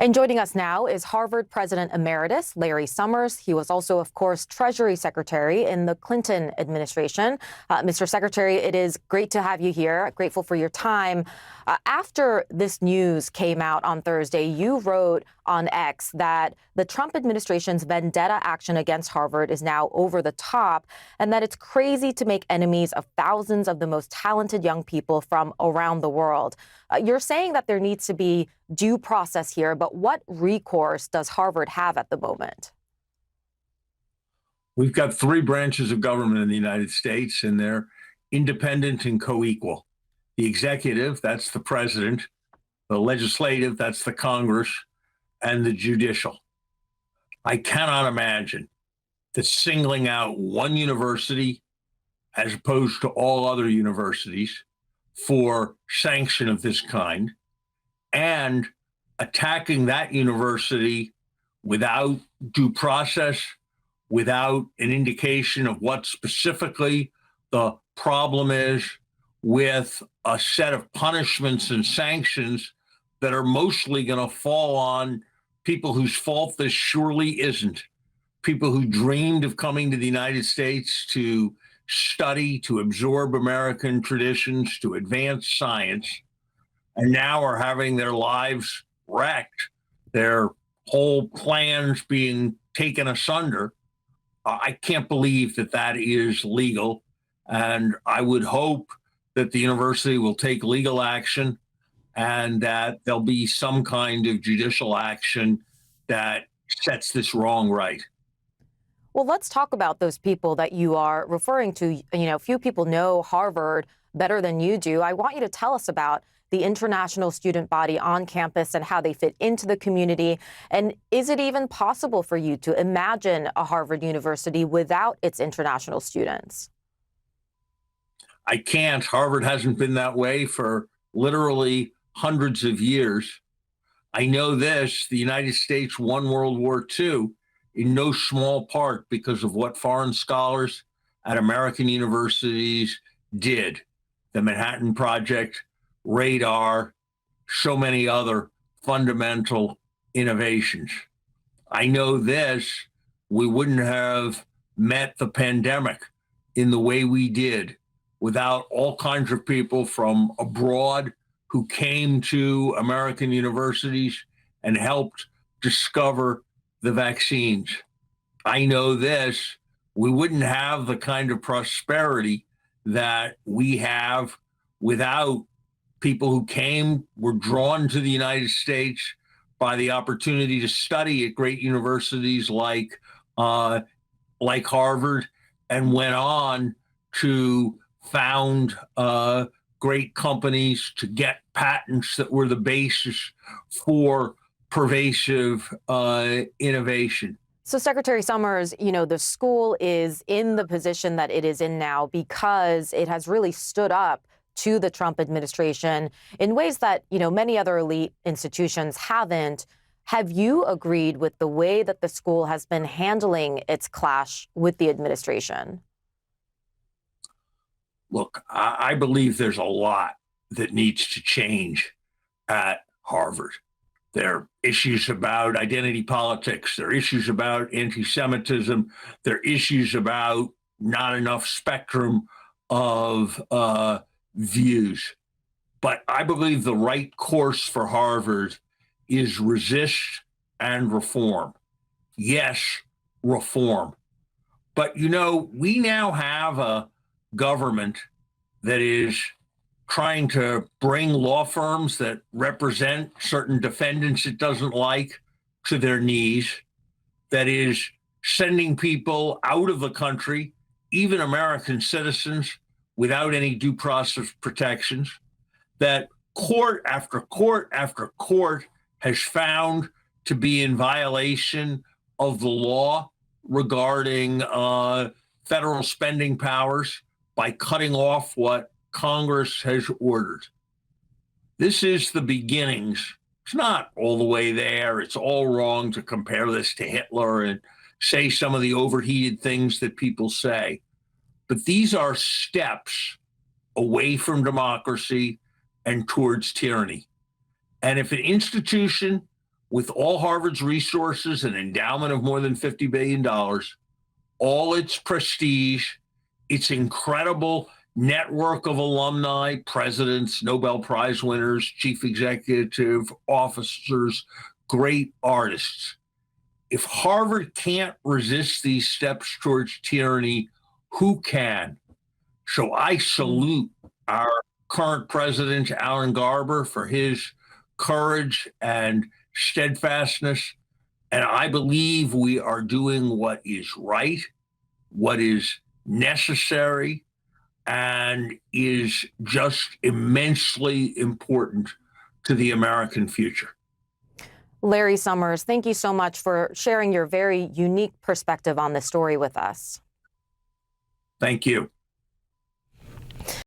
And joining us now is Harvard President Emeritus Larry Summers. He was also, of course, Treasury Secretary in the Clinton administration. Mr. Secretary, it is great to have you here. Grateful for your time. After this news came out on Thursday, you wrote on X that the Trump administration's vendetta action against Harvard is now over the top and that it's crazy to make enemies of thousands of the most talented young people from around the world. You're saying that there needs to be due process here, but what recourse does Harvard have at the moment? We've got three branches of government in the United States, and they're independent and co-equal. The executive, that's the president. The legislative, that's the Congress, and the judicial. I cannot imagine that singling out one university as opposed to all other universities for sanction of this kind and attacking that university without due process, without an indication of what specifically the problem is, with a set of punishments and sanctions that are mostly going to fall on people whose fault this surely isn't. People who dreamed of coming to the United States to study, to absorb American traditions, to advance science, and now are having their lives wrecked, their whole plans being taken asunder. I can't believe that that is legal. And I would hope that the university will take legal action and that there'll be some kind of judicial action that sets this wrong right. Well, let's talk about those people that you are referring to. Few people know Harvard better than you do. I want you to tell us about the international student body on campus and how they fit into the community. And is it even possible for you to imagine a Harvard University without its international students? I can't. Harvard hasn't been that way for literally hundreds of years. I know this: the United States won World War II in no small part because of what foreign scholars at American universities did. The Manhattan Project, radar, so many other fundamental innovations. I know this: we wouldn't have met the pandemic in the way we did without all kinds of people from abroad who came to American universities and helped discover the vaccines. I know this: we wouldn't have the kind of prosperity that we have without people who were drawn to the United States by the opportunity to study at great universities like Harvard, and went on to found great companies, to get patents that were the basis for pervasive innovation. So, Secretary Summers, the school is in the position that it is in now because it has really stood up to the Trump administration in ways that, many other elite institutions haven't. Have you agreed with the way that the school has been handling its clash with the administration? Look, I believe there's a lot that needs to change at Harvard. There are issues about identity politics. There are issues about anti-Semitism. There are issues about not enough spectrum of views. But I believe the right course for Harvard is resist and reform. Yes, reform. But, we now have a government that is trying to bring law firms that represent certain defendants it doesn't like to their knees, that is sending people out of the country, even American citizens, without any due process protections, that court after court after court has found to be in violation of the law regarding federal spending powers by cutting off what Congress has ordered. This is the beginnings. It's not all the way there. It's all wrong to compare this to Hitler and say some of the overheated things that people say. But these are steps away from democracy and towards tyranny. And if an institution with all Harvard's resources, an endowment of more than $50 billion, all its prestige, its incredible network of alumni, presidents, Nobel Prize winners, chief executive officers, great artists. If Harvard can't resist these steps towards tyranny, who can? So I salute our current president, Alan Garber, for his courage and steadfastness. And I believe we are doing what is right, what is necessary, and is just immensely important to the American future. Larry Summers, thank you so much for sharing your very unique perspective on this story with us. Thank you.